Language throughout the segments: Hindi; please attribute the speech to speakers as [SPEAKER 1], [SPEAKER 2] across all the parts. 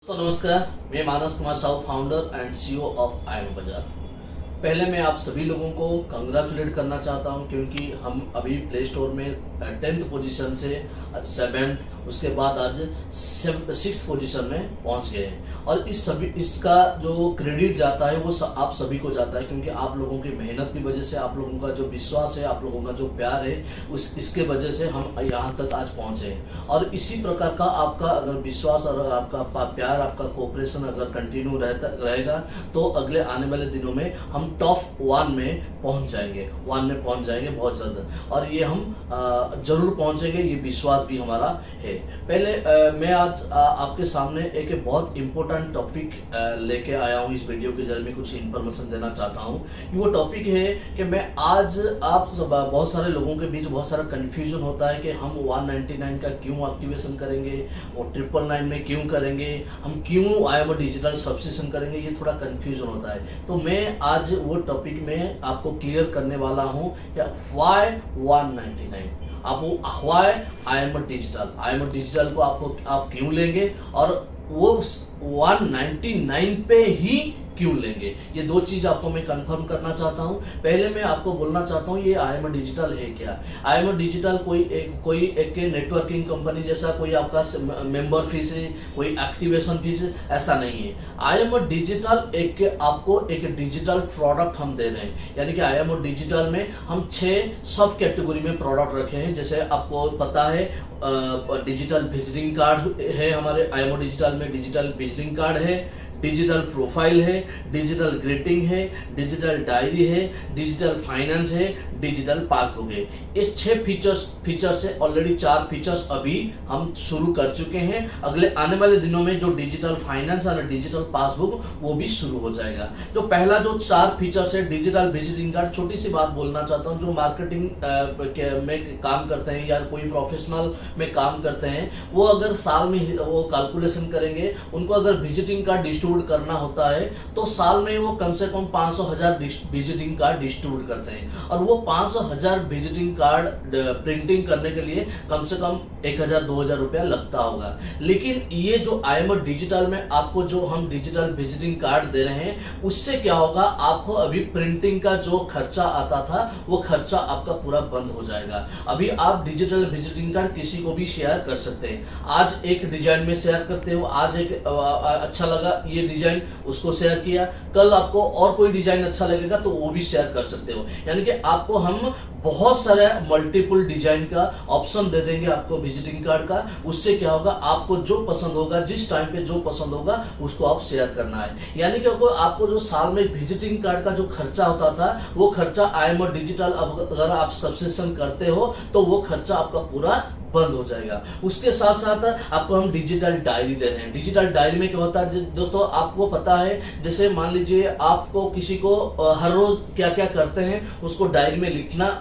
[SPEAKER 1] तो नमस्कार, मैं Manas Kumar Sahu, founder and CEO of IM Bazaar. पहले मैं आप सभी लोगों को कंग्रेचुलेट करना चाहता हूं क्योंकि हम अभी प्ले स्टोर में 10th पोजीशन से 7th, उसके बाद आज 6th पोजीशन में पहुंच गए हैं। और इसका जो क्रेडिट जाता है वो आप सभी को जाता है क्योंकि आप लोगों की मेहनत की वजह से, आप लोगों का जो विश्वास है, आप लोगों का जो प्यार है, इसके वजह से हम यहाँ तक आज पहुँचे हैं। और इसी प्रकार का आपका अगर विश्वास और आपका प्यार, आपका कोऑपरेशन अगर कंटिन्यू रहेगा तो अगले आने वाले दिनों में हम टॉप 1 में पहुंच जाएंगे, बहुत जल्द। और ये हम जरूर पहुंचेंगे, ये विश्वास भी हमारा है। पहले मैं आज आपके सामने एक बहुत इंपॉर्टेंट टॉपिक लेके आया हूँ। इस वीडियो के जरिए मैं कुछ इन्फॉर्मेशन देना चाहता हूँ। वो टॉपिक है कि मैं आज बहुत सारे लोगों के बीच बहुत सारा कंफ्यूजन होता है कि हम 199 का क्यों एक्टिवेशन करेंगे, वो 999 में क्यों करेंगे, हम क्यों आईएम डिजिटल सब्सक्रिप्शन करेंगे, ये थोड़ा कंफ्यूजन होता है। तो मैं आज वो टॉपिक में आपको क्लियर करने वाला हूँ कि व्हाई 199, आपको व्हाई आईएम डिजिटल को आप क्यों लेंगे और वो 199 पे ही क्यों लेंगे। ये दो चीज आपको मैं कंफर्म करना चाहता हूँ। पहले मैं आपको बोलना चाहता हूँ ये आईएम डिजिटल है क्या। आईएम डिजिटल कोई एक नेटवर्किंग कंपनी जैसा कोई आपका मेंबर फीस है, कोई एक्टिवेशन फीस है, ऐसा नहीं है। आईएम डिजिटल आपको एक डिजिटल प्रोडक्ट हम दे रहे हैं। यानी कि आईएम डिजिटल में हम 6 सब कैटेगरी में प्रोडक्ट रखे हैं। जैसे आपको पता है डिजिटल विजिटिंग कार्ड है, हमारे आईएम डिजिटल में डिजिटल विजिटिंग कार्ड है, डिजिटल प्रोफाइल है, डिजिटल ग्रीटिंग है, डिजिटल डायरी है, डिजिटल फाइनेंस है, डिजिटल पासबुक है। इस 6 फीचर्स से ऑलरेडी 4 फीचर्स अभी हम शुरू कर चुके हैं। अगले आने वाले दिनों में जो डिजिटल फाइनेंस और डिजिटल पासबुक वो भी शुरू हो जाएगा। तो पहला जो 4 फीचर्स है डिजिटल विजिटिंग कार्ड, छोटी सी बात बोलना चाहता हूँ। जो मार्केटिंग में काम करते हैं या कोई प्रोफेशनल में काम करते हैं, वो अगर साल में वो कैलकुलेशन करेंगे, उनको अगर विजिटिंग कार्ड डिस्ट्रीब्यूट करना होता है तो साल में वो कम से कम 500,000 विजिटिंग कार्ड डिस्ट्रीब्यूट करते हैं। और वो 500,000 विजिटिंग कार्ड प्रिंटिंग करने के लिए कम से कम 1,000-2,000 रुपया लगता होगा। लेकिन ये जो आईएम डिजिटल में आपको जो हम डिजिटल विजिटिंग कार्ड दे रहे हैं, उससे क्या होगा, आपको अभी प्रिंटिंग का जो खर्चा आता था वो खर्चा आपका पूरा बंद हो जाएगा। अभी आप डिजिटल विजिटिंग कार्ड किसी को भी शेयर कर सकते हैं। आज एक डिजाइन में शेयर करते हो, आज एक अच्छा लगा ये डिजाइन, उसको शेयर किया, कल आपको और कोई डिजाइन अच्छा लगेगा तो वो भी शेयर कर सकते हो। यानी कि आपको हम बहुत सारे मल्टीपल डिजाइन का ऑप्शन दे देंगे आपको विजिटिंग कार्ड का। उससे क्या होगा, आपको जो पसंद होगा, जिस टाइम पे जो पसंद होगा उसको आप शेयर करना है। यानी कि आपको जो साल में विजिटिंग कार्ड का जो खर्चा होता था वो खर्चा आईएम डिजिटल अगर आप सब्सक्रिप्शन करते हो तो वो खर्चा आपका पूरा बंद हो जाएगा। उसके साथ साथ आपको हम डिजिटल डायरी दे रहे हैं। डिजिटल डायरी में क्या होता है दोस्तों, आपको पता है, जैसे मान लीजिए आपको किसी को हर रोज क्या क्या करते हैं उसको डायरी में लिखना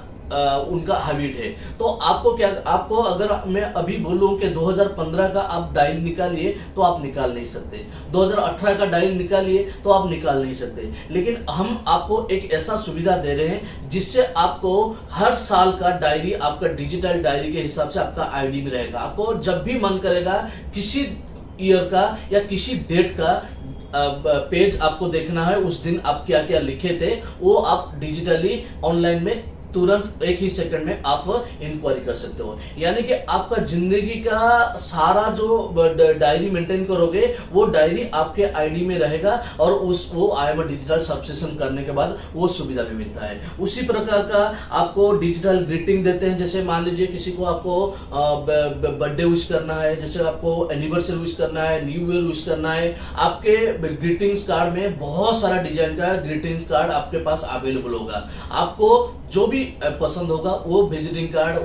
[SPEAKER 1] उनका हैबिट है। तो आपको अगर मैं अभी बोलूं कि 2015 का आप डायल निकालिए तो आप निकाल नहीं सकते, 2018 का डायल निकालिए तो आप निकाल नहीं सकते। लेकिन हम आपको एक ऐसा सुविधा दे रहे हैं जिससे आपको हर साल का डायरी आपका डिजिटल डायरी के हिसाब से आपका आईडी में रहेगा। आपको जब भी मन करेगा किसी ईयर का या किसी डेट का पेज आपको देखना है, उस दिन आप क्या क्या लिखे थे वो आप डिजिटली ऑनलाइन में तुरंत एक ही सेकंड में आप इंक्वायरी कर सकते हो। यानी कि आपका जिंदगी का सारा जो डायरी मेंटेन करोगे वो डायरी आपके आईडी में रहेगा और वो आईएम डिजिटल सब्सक्रिप्शन करने के बाद वो सुविधा भी मिलता है। उसी प्रकार का आपको डिजिटल ग्रीटिंग देते हैं। जैसे मान लीजिए किसी को आपको बर्थडे विश करना है, जैसे आपको एनिवर्सरी विश करना है, न्यू ईयर विश करना है, आपके ग्रीटिंग्स कार्ड में बहुत सारा डिजाइन का ग्रीटिंग्स कार्ड आपके पास अवेलेबल होगा। आपको जो भी पसंद होगा वो विजिटिंग कार्ड,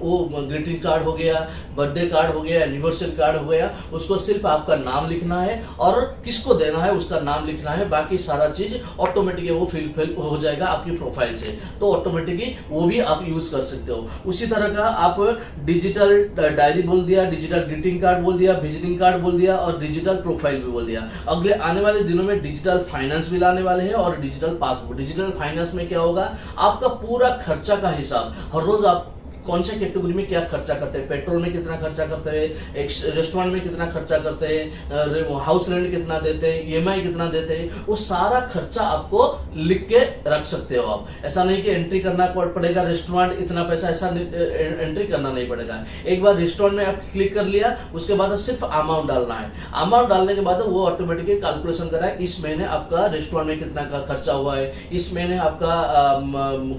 [SPEAKER 1] वो ग्रीटिंग कार्ड हो गया, बर्थडे कार्ड हो गया, एनिवर्सरी कार्ड हो गया, उसको सिर्फ आपका नाम लिखना है और किसको देना है उसका नाम लिखना है। बाकी सारा चीज ऑटोमेटिकली वो फिल हो जाएगा आपकी प्रोफाइल से, तो ऑटोमेटिकली वो भी आप यूज कर सकते हो। उसी तरह का आप डिजिटल डायरी बोल दिया, डिजिटल ग्रीटिंग कार्ड बोल दिया, विजिटिंग कार्ड बोल दिया और डिजिटल प्रोफाइल भी बोल दिया। अगले आने वाले दिनों में डिजिटल फाइनेंस भी लाने वाले हैं और डिजिटल पासबुक। डिजिटल फाइनेंस में क्या होगा, आपका पूरा खर्चा का हिसाब, हर रोज आप कौन से कैटेगरी में क्या खर्चा करते हैं, पेट्रोल में कितना खर्चा करते हैं, एक रेस्टोरेंट में कितना खर्चा करते हैं, हाउस रेंट कितना देते हैं, ईएमआई कितना देते हैं, वो सारा खर्चा आपको लिख के रख सकते हो आप। ऐसा नहीं कि एंट्री करना पड़ेगा रेस्टोरेंट इतना पैसा, ऐसा एंट्री करना नहीं पड़ेगा। एक बार रेस्टोरेंट में आप क्लिक कर लिया, उसके बाद सिर्फ अमाउंट डालना है। अमाउंट डालने के बाद वो ऑटोमेटिकली कैलकुलेशन करा है इस महीने आपका रेस्टोरेंट में कितना का खर्चा हुआ है, इस महीने आपका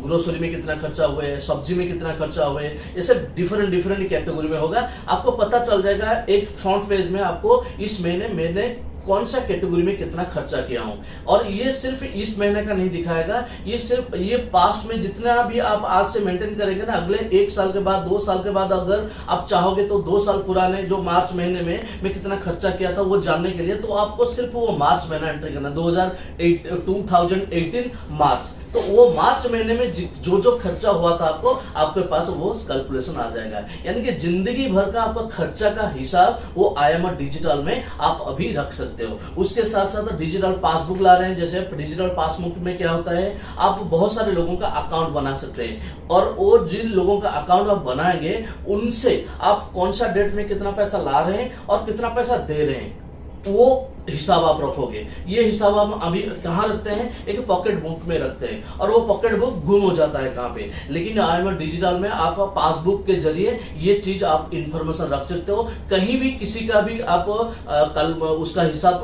[SPEAKER 1] ग्रोसरी में कितना खर्चा हुआ है, सब्जी में कितना खर्चा हुआ है, ये सब डिफरेंट कैटेगरी में होगा। आपको पता चल जाएगा एक फ्रंट पेज में आपको इस महीने मैंने कौन सा कैटेगरी में कितना खर्चा किया हूं। और ये सिर्फ इस महीने का नहीं दिखाएगा, ये सिर्फ ये पास्ट में जितना भी आप आज से मेंटेन करेंगे ना, अगले 1 साल के बाद 2 साल के बाद अगर आप चाहोगे तो 2 साल पुराने जो मार्च महीने में मैं कितना खर्चा किया था वो जानने के लिए तो आपको सिर्फ वो मार्च महीना एंट्री करना, 2018 मार्च। तो वो मार्च महीने में जो जो खर्चा हुआ था आपको, आपके पास वो कैलकुलेशन आ जाएगा। यानी कि जिंदगी भर का आपका खर्चा का हिसाब वो IMR डिजिटल में आप अभी रख सकते हो। उसके साथ साथ डिजिटल पासबुक ला रहे हैं। जैसे डिजिटल पासबुक में क्या होता है, आप बहुत सारे लोगों का अकाउंट बना सकते हैं और वो जिन लोगों का अकाउंट आप बनाएंगे उनसे आप कौन सा डेट में कितना पैसा ला रहे हैं और कितना पैसा दे रहे हैं वो हिसाब आप रखोगे। ये हिसाब हम अभी कहाँ रखते हैं, एक पॉकेट बुक में रखते हैं और वो पॉकेट बुक गुम हो जाता है कहाँ पे। लेकिन IMR डिजिटल में आप पासबुक के जरिए ये चीज आप इंफॉर्मेशन रख सकते हो। कहीं भी किसी का भी आप कल उसका हिसाब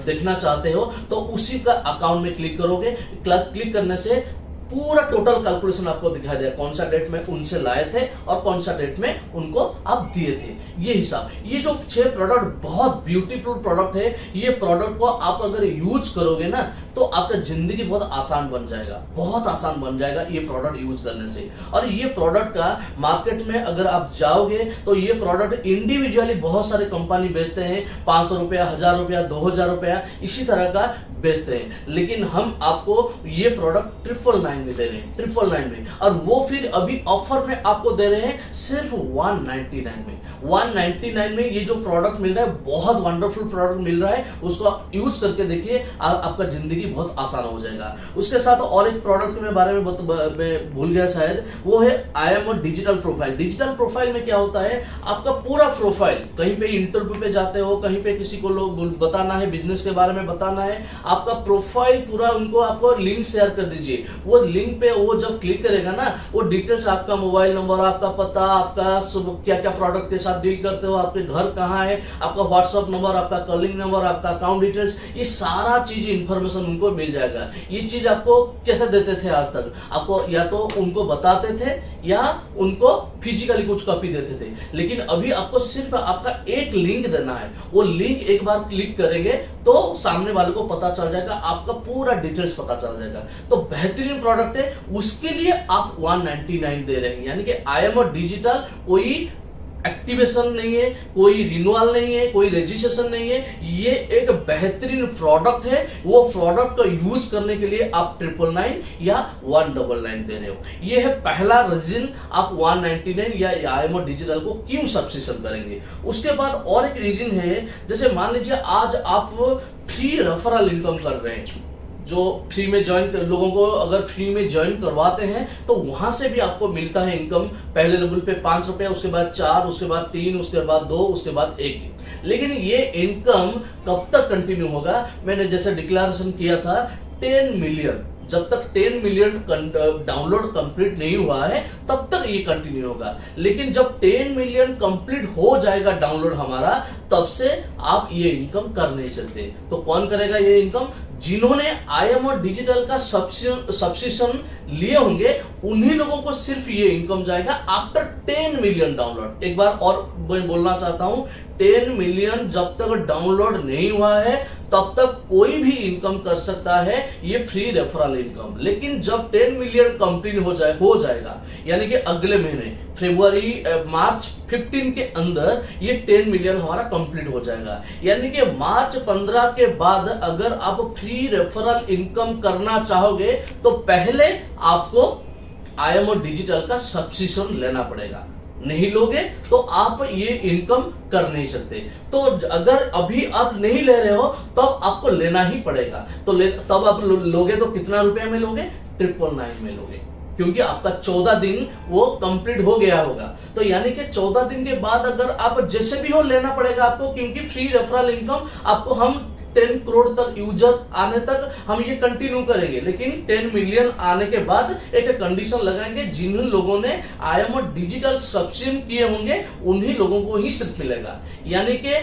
[SPEAKER 1] देखना चाहते हो तो उसी का अकाउंट में क्लिक करोगे। क्लिक करने से पूरा टोटल कैलकुलेशन आपको दिखाई देगा, कौन सा डेट में उनसे लाए थे और कौन सा डेट में उनको आप दिए थे। ये हिसाब, ये जो 6 प्रोडक्ट बहुत ब्यूटीफुल प्रोडक्ट है। ये प्रोडक्ट को आप अगर यूज करोगे ना तो आपका जिंदगी बहुत आसान बन जाएगा, बहुत आसान बन जाएगा ये प्रोडक्ट यूज करने से। और ये प्रोडक्ट का मार्केट में अगर आप जाओगे तो ये प्रोडक्ट इंडिविजुअली बहुत सारे कंपनी बेचते हैं, 500 रुपया, 1000 रुपया, 2000 रुपया इसी तरह का बेचते हैं। लेकिन हम आपको ये प्रोडक्ट 999 में दे रहे हैं, 999 में। और वो फिर अभी ऑफर में आपको दे रहे हैं सिर्फ 199 में। 199 में ये जो प्रोडक्ट मिल रहा है, बहुत वंडरफुल प्रोडक्ट मिल रहा है। उसको आप यूज करके देखिए, आपका जिंदगी बहुत आसान हो जाएगा। उसके साथ और एक प्रोडक्ट के बारे में मैं भूल गया शायद, वो है IMR digital profile. Digital profile में क्या होता है, आपका पूरा प्रोफाइल, कहीं पे इंटरव्यू पे जाते हो, कहीं पे किसी को लोग बताना है, बिजनेस के बारे में बताना है, आपका प्रोफाइल पूरा उनको आपको लिंक शेयर कर दीजिए। वो लिंक पे वो जब क्लिक करेगा ना, वो डिटेल्स, आपका मोबाइल नंबर, आपका पता, आपका क्या क्या प्रोडक्ट के साथ डील करते हो, आपके घर कहाँ है, आपका व्हाट्सएप नंबर, आपका कॉलिंग नंबर, आपका अकाउंट डिटेल्स, ये सारा चीज इंफॉर्मेशन उनको मिल जाएगा। ये चीज आपको कैसे देते थे आज तक, आपको या तो उनको बताते थे या उनको फिजिकली कुछ कॉपी देते थे। लेकिन अभी आपको सिर्फ आपका एक लिंक देना है। वो लिंक एक बार क्लिक करेंगे तो सामने वाले को पता चल जाएगा, आपका पूरा डिटेल्स पता चल जाएगा। तो बेहतरीन प्रोडक्ट है, उसके लिए आप 199 दे रहे हैं। यानी कि IMR डिजिटल कोई एक्टिवेशन नहीं है, कोई रिन्यूअल नहीं है, कोई रजिस्ट्रेशन नहीं है। ये एक बेहतरीन प्रोडक्ट है। वो प्रोडक्ट को यूज करने के लिए आप 999 या 199 दे रहे हो। ये है पहला रीजन आप 199 या IMR डिजिटल को क्यों सब्सक्रिप्शन करेंगे। उसके बाद और एक रीजन है, जैसे मान लीजिए आज आप फ्री रेफरल इनकम कर रहे हैं, जो फ्री में ज्वाइन लोगों को अगर फ्री में ज्वाइन करवाते हैं तो वहां से भी आपको मिलता है इनकम। पहले लेवल पे 5 रुपया, उसके बाद 4, उसके बाद 3, उसके बाद 2, उसके बाद 1। लेकिन ये इनकम कब तक कंटिन्यू होगा, मैंने जैसे डिक्लेरेशन किया था 10 मिलियन, जब तक 10 मिलियन डाउनलोड कंप्लीट नहीं हुआ है तब तक ये कंटिन्यू होगा। लेकिन जब 10 मिलियन कंप्लीट हो जाएगा डाउनलोड हमारा, तब से आप ये इनकम कर नहीं सकते। तो कौन करेगा ये इनकम, जिन्होंने IMR डिजिटल का सब्सक्रिप्शन लिए होंगे उन्हीं लोगों को सिर्फ ये इनकम जाएगा आफ्टर 10 मिलियन डाउनलोड। एक बार और मैं बोलना चाहता हूं, 10 मिलियन जब तक डाउनलोड नहीं हुआ है तब तक कोई भी इनकम कर सकता है, ये फ्री रेफरल इनकम। लेकिन जब 10 मिलियन कंप्लीट हो जाएगा, यानी कि अगले महीने मार्च 15 के अंदर ये 10 मिलियन हमारा कंप्लीट हो जाएगा। यानी कि मार्च 15 के बाद अगर आप फ्री रेफरल इनकम करना चाहोगे तो पहले आपको IMR डिजिटल का सब्सक्रिप्शन लेना पड़ेगा। नहीं लोगे तो आप ये इनकम कर नहीं सकते। तो अगर अभी आप नहीं ले रहे हो तब आपको लेना ही पड़ेगा। तो तब आप लोगे तो कितना रुपया में लोगे, 999 में लोगे। क्योंकि आपका 14 दिन वो कंप्लीट हो गया होगा। तो यानी कि 14 दिन के बाद अगर आप जैसे भी हो लेना पड़ेगा आपको, क्योंकि फ्री रेफरल इनकम आपको हम 10 करोड़ तक यूजर आने तक हम ये कंटिन्यू करेंगे, लेकिन 10 मिलियन आने के बाद एक कंडीशन लगाएंगे, जिन लोगों ने IMO डिजिटल सब्सक्रिप्शन किए होंगे उन्हीं लोगों को ही सिर्फ मिलेगा। यानी कि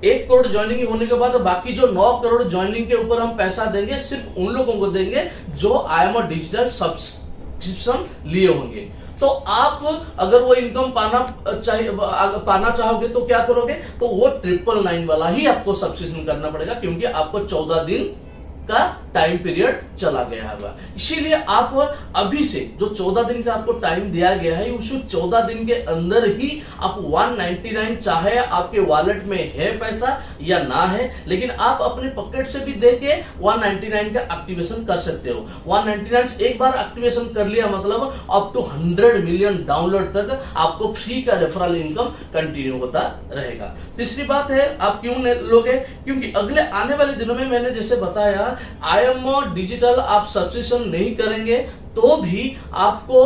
[SPEAKER 1] 1 करोड़ ज्वाइनिंग होने के बाद बाकी जो 9 करोड़ ज्वाइनिंग के ऊपर हम पैसा देंगे सिर्फ उन लोगों को देंगे जो IMO डिजिटल सब्सक्रिप्शन लिए होंगे। तो आप अगर वो इनकम पाना चाहोगे तो क्या करोगे, तो वो 999 वाला ही आपको सब्सक्रिप्शन करना पड़ेगा, क्योंकि आपको 14 दिन का टाइम पीरियड चला गया होगा। इसीलिए आप अभी से जो 14 दिन का आपको टाइम दिया गया है, उस 14 दिन के अंदर ही आप 199, चाहे आपके वॉलेट में है पैसा या ना है, लेकिन आप अपने पॉकेट से भी देके 199 का एक्टिवेशन कर सकते हो। 199 एक बार एक्टिवेशन कर लिया मतलब अप टू 100 मिलियन डाउनलोड तक आपको फ्री का रेफरल इनकम कंटिन्यू होता रहेगा। तीसरी बात है, आप क्यों लोगे, क्योंकि अगले आने वाले दिनों में मैंने जैसे बताया IMO डिजिटल आप सब्सक्रिप्शन नहीं करेंगे तो भी आपको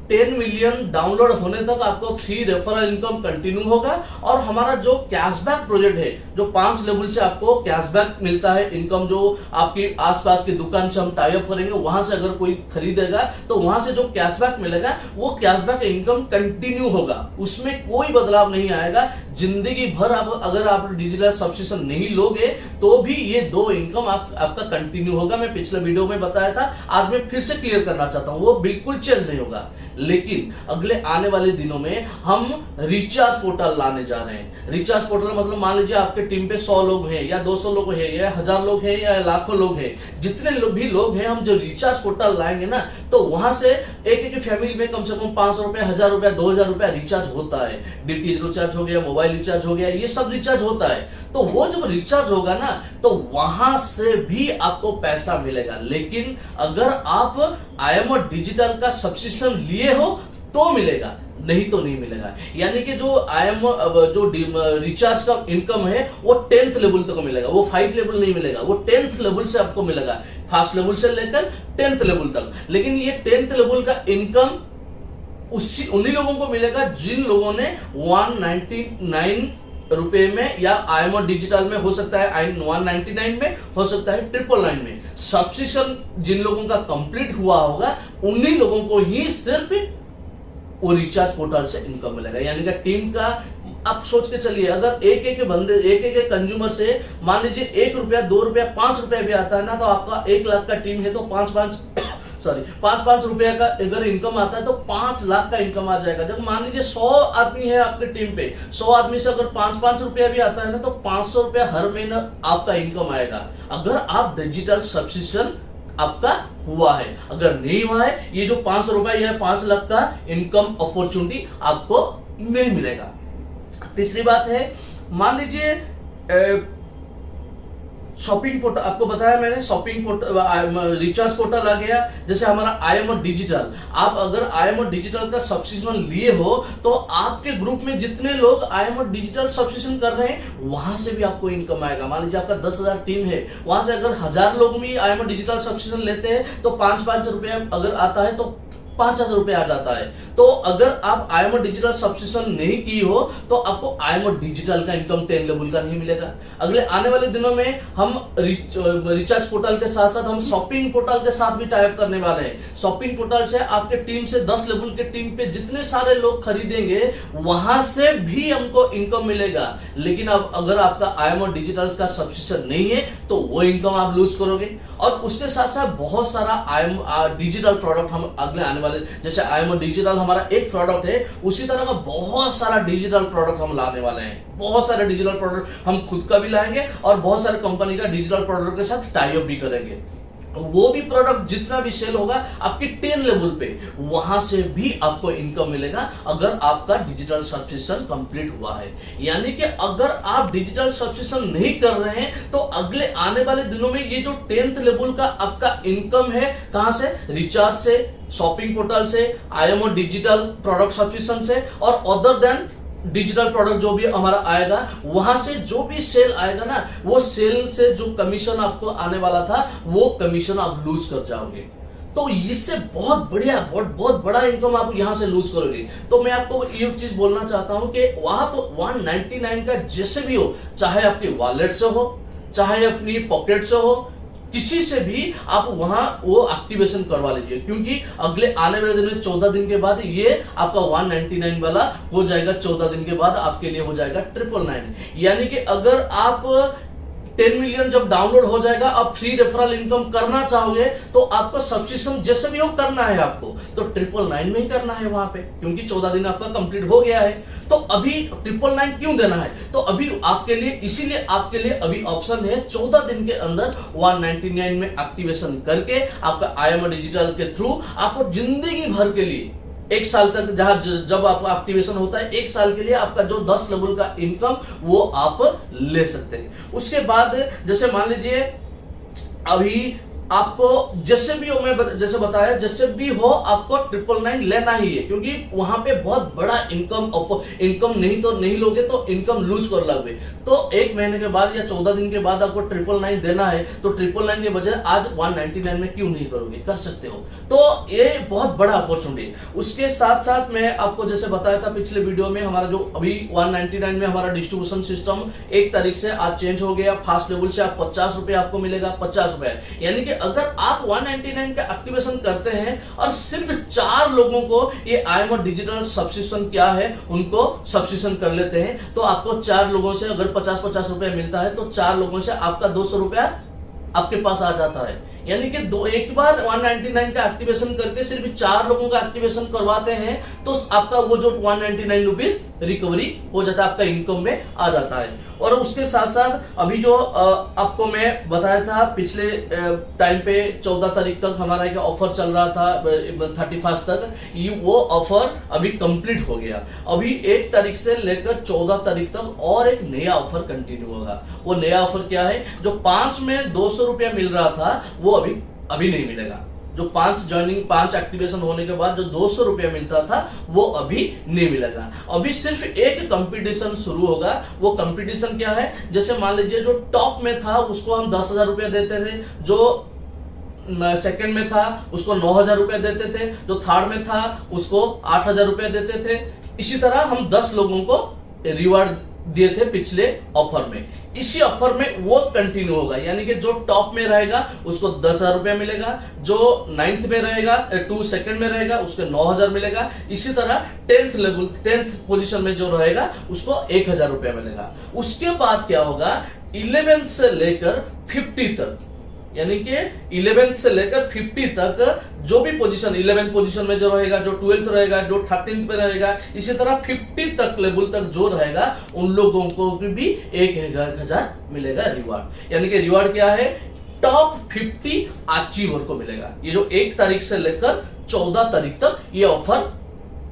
[SPEAKER 1] 10 मिलियन डाउनलोड होने तक आपको फ्री रेफरल इनकम कंटिन्यू होगा। और हमारा जो कैशबैक प्रोजेक्ट है, जो 5 लेवल से आपको कैशबैक मिलता है इनकम, जो आपकी आसपास की दुकान से हम टाई अप करेंगे, वहां से अगर कोई खरीदेगा तो वहां से जो कैशबैक मिलेगा वो कैशबैक इनकम कंटिन्यू होगा, उसमें कोई बदलाव नहीं आएगा। जिंदगी भर अगर आप डिजिटल सब्सक्रिप्शन नहीं लोगे तो भी ये 2 इनकम आपका कंटिन्यू होगा। मैं पिछले वीडियो में बताया था, आज मैं फिर से क्लियर करना चाहता हूं, वो बिल्कुल चेंज नहीं होगा। लेकिन अगले आने वाले दिनों में हम रिचार्ज पोर्टल लाने जा रहे हैं। रिचार्ज पोर्टल मतलब मान लीजिए आपके टीम पे 100 लोग हैं या 200 लोग हैं या 1000 लोग हैं या लाखों लोग हैं, जितने भी लोग हैं, हम जो रिचार्ज पोर्टल लाएंगे ना, तो वहां से एक फैमिली में कम से कम 500 रुपए, 1000 रुपया, 2000 रुपया रिचार्ज होता है। डीटीएच रिचार्ज हो गया, मोबाइल रिचार्ज हो गया, ये सब रिचार्ज होता है। तो वो जब रिचार्ज होगा ना तो वहां से भी आपको पैसा मिलेगा। लेकिन अगर आप IMO डिजिटल का सब्सक्रिप्शन लिए हो तो मिलेगा, नहीं तो नहीं मिलेगा। यानी कि जो IMO जो रिचार्ज का इनकम है वो 10th लेवल तक मिलेगा, वो 5 लेवल नहीं मिलेगा, वो 10th लेवल से आपको मिलेगा, फर्स्ट लेवल से लेकर 10th लेवल तक। लेकिन ये 10th लेवल का इनकम उन्हीं लोगों को मिलेगा जिन लोगों ने 199 रुपए में या IMO डिजिटल में, हो सकता है 199 में, हो सकता है 999 में, सब्सक्रिप्शन जिन लोगों का कंप्लीट हुआ होगा उन्हीं लोगों को ही सिर्फ वो रिचार्ज पोर्टल से इनकम मिलेगा। यानी कि टीम का आप सोच के चलिए, अगर एक बंदे, एक कंज्यूमर से मान लीजिए 1 रुपया, 2 रुपया, 5 रुपया भी आता है ना, तो आपका 1 लाख का टीम है तो 5 रुपया का अगर इनकम आता है तो 5 लाख का इनकम आ जाएगा। जब मान लीजिए 100 आदमी है आपके टीम पे, 100 आदमी से अगर 5 रुपया भी आता है ना, तो 500 रुपया हर महीना आपका इनकम आएगा, अगर आप डिजिटल सब्सक्रिप्शन आपका हुआ है। अगर नहीं हुआ है, ये जो 500 रुपया या 5 लाख का इनकम अपॉर्चुनिटी आपको नहीं मिलेगा। तीसरी बात है, मान लीजिए शॉपिंग पोर्टल, आपको बताया मैंने, शॉपिंग पोर्टल, रिचार्ज पोर्टल आ गया। जैसे हमारा IMO डिजिटल, आप अगर IMO डिजिटल का सब्सक्रिप्शन लिए हो तो आपके ग्रुप में जितने लोग IMO डिजिटल सब्सक्रिप्शन कर रहे हैं वहां से भी आपको इनकम आएगा। मान लीजिए आपका 10,000 टीम है, वहां से अगर 1000 लोग भी IMO डिजिटल सब्सक्रिप्शन लेते हैं तो 5 रुपया अगर आता है तो 5000 रुपए आ जाता है। तो अगर आप IMO डिजिटल सब्सक्रिप्शन नहीं की हो तो आपको IMO डिजिटल का इनकम 10 लेवल का नहीं मिलेगा। अगले आने वाले दिनों में हम रिचार्ज पोर्टल के साथ साथ हम शॉपिंग पोर्टल के साथ भी टाई अप करने वाले हैं। शॉपिंग पोर्टल से आपके टीम से 10 लेवल के टीम पे जितने सारे लोग खरीदेंगे वहां से भी हमको इनकम मिलेगा। लेकिन अब अगर आपका IMO डिजिटल का सब्सक्रिप्शन नहीं है तो वो इनकम आप लूज करोगे। और उसके साथ साथ बहुत सारा डिजिटल प्रोडक्ट हम अगले आने वाले, जैसे IMO डिजिटल हमारा एक प्रोडक्ट है, उसी तरह का बहुत सारा डिजिटल प्रोडक्ट हम लाने वाले हैं। बहुत सारे डिजिटल प्रोडक्ट हम खुद का भी लाएंगे और बहुत सारे कंपनी का डिजिटल प्रोडक्ट के साथ टाई अप भी करेंगे। वो भी प्रोडक्ट जितना भी सेल होगा आपके 10 लेवल पे, वहां से भी आपको इनकम मिलेगा अगर आपका डिजिटल सब्सक्रिप्शन कंप्लीट हुआ है। यानी कि अगर आप डिजिटल सब्सक्रिप्शन नहीं कर रहे हैं तो अगले आने वाले दिनों में ये जो 10th लेवल का आपका इनकम है, कहां से, रिचार्ज से, शॉपिंग पोर्टल से, IMO डिजिटल प्रोडक्ट सब्सक्रिप्शन से और अदर देन डिजिटल प्रोडक्ट जो भी हमारा आएगा, वहां से जो भी सेल आएगा ना, वो सेल से जो कमीशन आपको आने वाला था वो कमीशन आप लूज कर जाओगे। तो इससे बहुत बढ़िया बहुत बड़ा इनकम आप यहां से लूज करोगे। तो मैं आपको ये चीज बोलना चाहता हूं कि आप 199 का जैसे भी हो, चाहे आपकी वॉलेट से हो, चाहे अपनी पॉकेट से हो, किसी से भी आप वहां वो एक्टिवेशन करवा लीजिए, क्योंकि अगले आने वाले दिन में 14 दिन के बाद ये आपका 199 वाला हो जाएगा। 14 दिन के बाद आपके लिए हो जाएगा 999। यानी कि अगर आप 10 मिलियन जब डाउनलोड हो जाएगा, आप फ्री रेफरल इनकम करना चाहोगे तो आपको सब्सक्रिप्शन जैसे भी हो करना है आपको, तो 999 में ही करना है वहां पे, क्योंकि 14 दिन आपका कंप्लीट हो गया है। तो अभी 999 क्यों देना है? तो अभी आपके लिए, इसीलिए आपके लिए अभी ऑप्शन है 14 दिन के अंदर 199 में एक्टिवेशन करके आपका IMO डिजिटल के थ्रू आपको जिंदगी भर के लिए 1 साल तक, जब आपका एक्टिवेशन होता है 1 साल के लिए आपका जो 10 लेवल का इनकम वो आप ले सकते हैं। उसके बाद जैसे मान लीजिए अभी आपको जैसे भी हो, मैं जैसे बताया, जैसे भी हो आपको 999 लेना ही है, क्योंकि वहां पे बहुत बड़ा इनकम नहीं तो नहीं लोगे तो इनकम लूज कर लोगे। तो 1 महीने के बाद या 14 दिन के बाद आपको 999 देना है, तो 999 के बजाय आज 199 में क्यों नहीं करोगे? कर सकते हो। तो ये बहुत बड़ा अपॉर्चुनिटी है। उसके साथ साथ मैं आपको जैसे बताया था पिछले वीडियो में, हमारा जो अभी 199 में हमारा डिस्ट्रीब्यूशन सिस्टम 1 तारीख से आज चेंज हो गया। फास्ट लेवल से आप 50 रुपए आपको मिलेगा, 50 रुपए। यानी कि अगर आप 199 का एक्टिवेशन करते हैं और सिर्फ 4 लोगों को ये IMO डिजिटल सब्सक्रिप्शन क्या है उनको सब्सक्रिप्शन कर लेते हैं, तो आपको 4 लोगों से अगर 50-50 रुपए मिलता है, तो 4 लोगों से आपका 200 रुपया आपके पास आ जाता है। यानी कि एक बार 199 का एक्टिवेशन करके सिर्फ 4 लोगों का एक्टिवेशन करवाते हैं, तो आपका वो जो 199 रुपीज रिकवरी हो जाता है, आपका इनकम में आ जाता है। और उसके साथ साथ अभी जो आपको मैं बताया था पिछले टाइम पे 14 तारीख तक हमारा एक ऑफर चल रहा था, 31 तक, वो ऑफर अभी कंप्लीट हो गया। अभी 1 तारीख से लेकर 14 तारीख तक और एक नया ऑफर कंटिन्यू होगा। वो नया ऑफर क्या है? जो 5 में 200 रुपया मिल रहा था वो अभी नहीं मिलेगा। जो 5 एक्टिवेशन होने के बाद जो 200 रुपया मिलता था वो अभी नहीं मिलेगा। अभी सिर्फ एक कंपटीशन शुरू होगा। वो कंपटीशन क्या है? जैसे मान लीजिए जो टॉप में था उसको हम 10,000 रुपया देते थे, जो सेकंड में था उसको 9,000 रुपया देते थे, जो थर्ड में था उसको 8,000 रुपया देते थे। इसी तरह हम 10 लोगों को रिवार्ड दिए थे पिछले ऑफर में। इसी ऑफर में वो कंटिन्यू होगा, यानी कि जो टॉप में रहेगा उसको 10,000 रुपया मिलेगा, जो 9th में रहेगा, 2 सेकंड में रहेगा उसको 9,000 मिलेगा। इसी तरह 10th पोजीशन में जो रहेगा उसको 1,000 रुपया मिलेगा। उसके बाद क्या होगा? 11th से लेकर 50 तक, यानी कि 11th से लेकर 50 तक जो भी पोजीशन, 11th पोजीशन में जो रहेगा, जो 12th रहेगा, जो 13th पे रहेगा, इसी तरह 50 तक लेवल तक जो रहेगा उन लोगों को भी 1,000 मिलेगा रिवार्ड। यानी कि रिवार्ड क्या है? टॉप 50 अचीवर को मिलेगा। ये जो 1 तारीख से लेकर 14 तारीख तक ये ऑफर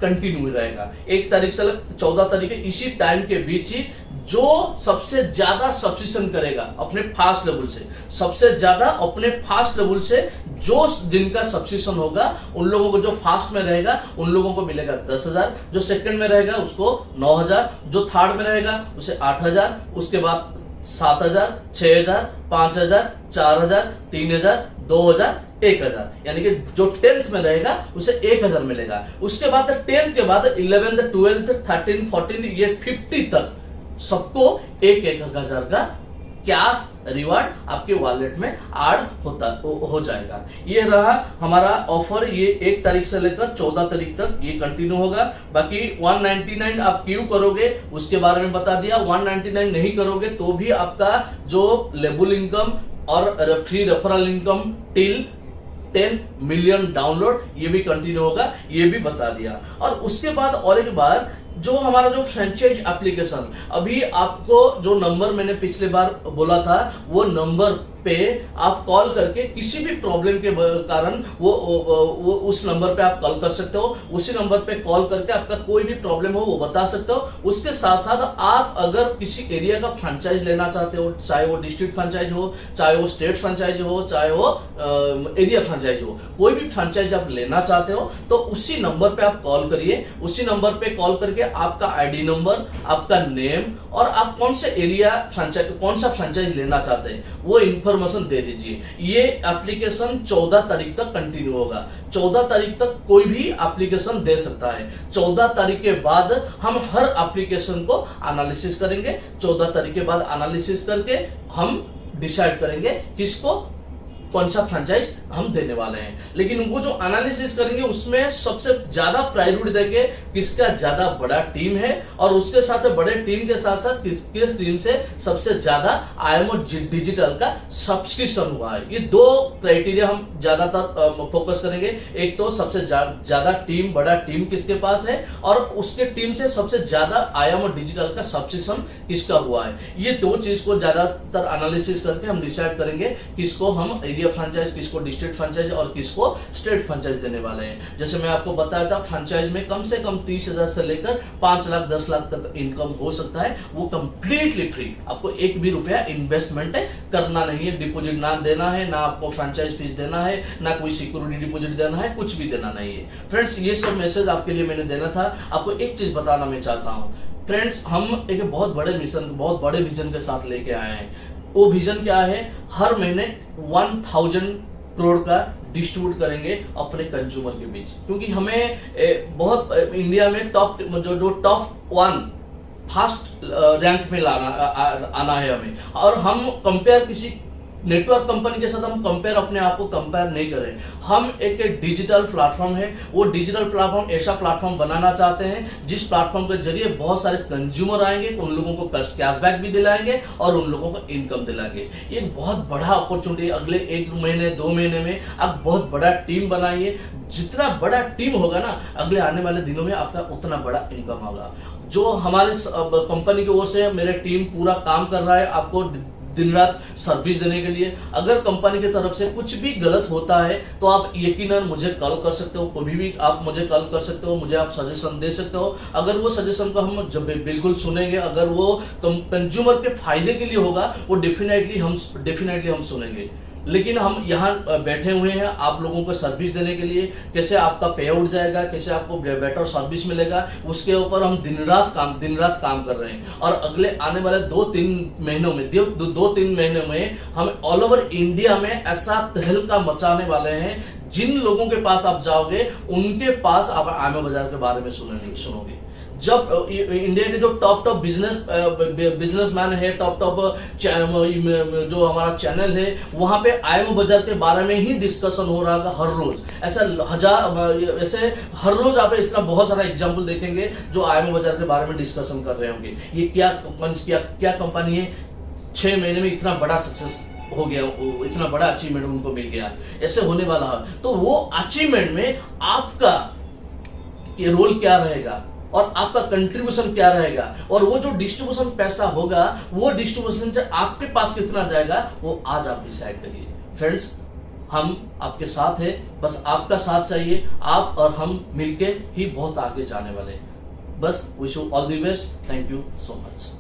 [SPEAKER 1] कंटिन्यू रहेगा। 1 तारीख से 14 तारीख इसी टाइम के बीच ही जो सबसे ज्यादा सब्सक्रिप्शन करेगा अपने फास्ट लेवल से, सबसे ज्यादा अपने फास्ट लेवल से जो जिनका सब्सक्रिप्शन होगा उन लोगों को, जो फास्ट में रहेगा उन लोगों को मिलेगा 10,000, जो सेकंड में रहेगा उसको 9,000, जो थर्ड में रहेगा उसे 8,000, उसके बाद 7,000, 6,000, 5,000, 4,000, 3,000, 2,000, 1,000। यानी कि जो 10th में रहेगा उसे 1,000 मिलेगा। उसके बाद 10th के बाद 11th, 12th, 13, 14 ये 50 तक सबको 1,000 का कैश रिवार्ड आपके वॉलेट में ऐड हो जाएगा। ये रहा हमारा ऑफर। ये 1 तारीख से लेकर 14 तारीख तक ये कंटिन्यू होगा। बाकी 199 आप क्यों करोगे उसके बारे में बता दिया। 199 नहीं करोगे तो भी आपका जो लेवल इनकम और free referral income till 10 million download ये भी कंटिन्यू होगा, ये भी बता दिया। और उसके बाद और एक बार, जो हमारा जो फ्रेंचाइज एप्लीकेशन, अभी आपको जो नंबर मैंने पिछले बार बोला था वो नंबर पे आप कॉल करके किसी भी प्रॉब्लम के कारण वो उस नंबर पे आप कॉल कर सकते हो। उसी नंबर पे कॉल करके आपका कोई भी प्रॉब्लम हो वो बता सकते हो। उसके साथ साथ आप अगर किसी एरिया का फ्रेंचाइज लेना चाहते हो, चाहे वो डिस्ट्रिक्ट फ्रेंचाइज हो, चाहे वो स्टेट फ्रेंचाइज हो, चाहे वो एरिया फ्रेंचाइज हो, कोई भी फ्रेंचाइज आप लेना चाहते हो तो उसी नंबर पे आप कॉल करिए। उसी नंबर पे कॉल करके आपका आईडी नंबर, आपका नेम और आप कौन से एरिया फ्रेंचाइज, कौन सा फ्रेंचाइज लेना चाहते हैं वो इंफॉर्मेशन दे दीजिए। ये एप्लीकेशन 14 तारीख तक कंटिन्यू होगा। 14 तारीख तक कोई भी एप्लीकेशन दे सकता है। 14 तारीख के बाद हम हर एप्लीकेशन को एनालिसिस करेंगे। 14 तारीख के बाद एनालिसिस करके हम डिसाइड करेंगे किसको कौन सा फ्रेंचाइज हम देने वाले हैं। लेकिन वो जो एनालिसिस करेंगे उसमें सबसे ज्यादा प्रायोरिटी देंगे किसका ज्यादा बड़ा टीम है और उसके साथ से बड़े टीम के साथ साथ किसके टीम से सबसे ज्यादा IMO डिजिटल का सब्सक्रिप्शन हुआ है। ये दो क्राइटेरिया हम ज्यादातर फोकस करेंगे। एक तो सबसे ज्यादा टीम, बड़ा टीम किसके पास है और उसके टीम से सबसे ज्यादा IMO डिजिटल का सब्सक्रिप्शन किसका हुआ है। ये दो चीज को ज्यादातर एनालिसिस करके हम डिसाइड करेंगे किसको हम एरिया फ्रेंचाइज, किसको डिस्ट्रिक्ट फ्रेंचाइज और किसको स्टेट फ्रेंचाइज देने वाले हैं। जैसे मैं आपको बताया था फ्रेंचाइज में कम से कम 30,000 से लेकर 5 लाख 10 लाख तक इनकम हो सकता है। वो कंप्लीटली फ्री, आपको एक भी रुपया इन्वेस्टमेंट करना नहीं है, डिपॉजिट ना देना है, ना आपको फ्रेंचाइज फीस देना है, ना कोई सिक्योरिटी डिपॉजिट देना है, कुछ भी देना नहीं है। फ्रेंड्स ये सब मैसेज आपके लिए मैंने देना था। आपको एक चीज बताना मैं चाहता हूं फ्रेंड्स, हम एक बहुत बड़े मिशन, बहुत बड़े विजन के साथ लेके आए हैं। वो विजन क्या है, हर महीने 1000 करोड़ का डिस्ट्रीब्यूट करेंगे अपने कंज्यूमर के बीच, क्योंकि हमें बहुत इंडिया में टॉप जो टॉप 1 फर्स्ट रैंक में आना है हमें। और हम कंपेयर किसी नेटवर्क कंपनी के साथ हम कंपेयर अपने आप को कंपेयर नहीं करें। हम एक डिजिटल प्लेटफॉर्म है, वो डिजिटल प्लेटफॉर्म ऐसा प्लेटफॉर्म बनाना चाहते हैं जिस प्लेटफॉर्म के जरिए बहुत सारे कंज्यूमर आएंगे, उन लोगों को कैशबैक भी दिलाएंगे और उन लोगों को इनकम दिलाएंगे। ये बहुत बड़ा अपॉर्चुनिटी। अगले 1 महीने 2 महीने में आप बहुत बड़ा टीम बनाइए। जितना बड़ा टीम होगा ना, अगले आने वाले दिनों में आपका उतना बड़ा इनकम होगा। जो हमारे कंपनी की ओर से मेरे टीम पूरा काम कर रहा है आपको दिन रात सर्विस देने के लिए। अगर कंपनी की तरफ से कुछ भी गलत होता है तो आप यकीनन मुझे कॉल कर सकते हो, कभी भी आप मुझे कॉल कर सकते हो, मुझे आप सजेशन दे सकते हो। अगर वो सजेशन को हम जब बिल्कुल सुनेंगे, अगर वो कंज्यूमर के फायदे के लिए होगा, वो डेफिनेटली हम सुनेंगे। लेकिन हम यहाँ बैठे हुए हैं आप लोगों को सर्विस देने के लिए। कैसे आपका पे आउट जाएगा, कैसे आपको बेटर सर्विस मिलेगा, उसके ऊपर हम दिन रात काम कर रहे हैं। और अगले आने वाले 2-3 महीनों में 2-3 महीनों में हम ऑल ओवर इंडिया में ऐसा तहलका मचाने वाले हैं, जिन लोगों के पास आप जाओगे उनके पास आप IMO बाजार के बारे में सुनोगे। जब इंडिया के जो टॉप बिजनेसमैन है, टॉप जो हमारा चैनल है, वहां पे IMO बाजार के बारे में ही डिस्कशन हो रहा है हर रोज। ऐसे हर रोज आप इसका बहुत सारा एग्जांपल देखेंगे जो IMO बाजार के बारे में डिस्कशन कर रहे होंगे। ये क्या कंपनी है, 6 महीने में इतना बड़ा सक्सेस हो गया, इतना बड़ा अचीवमेंट उनको मिल गया, ऐसे होने वाला है। तो वो अचीवमेंट में आपका ये रोल क्या रहेगा और आपका कंट्रीब्यूशन क्या रहेगा, और वो जो डिस्ट्रीब्यूशन पैसा होगा, वो डिस्ट्रीब्यूशन से आपके पास कितना जाएगा, वो आज आप डिसाइड करिए। फ्रेंड्स, हम आपके साथ हैं, बस आपका साथ चाहिए। आप और हम मिलके ही बहुत आगे जाने वाले हैं। बस wish you all the best. Thank you so much.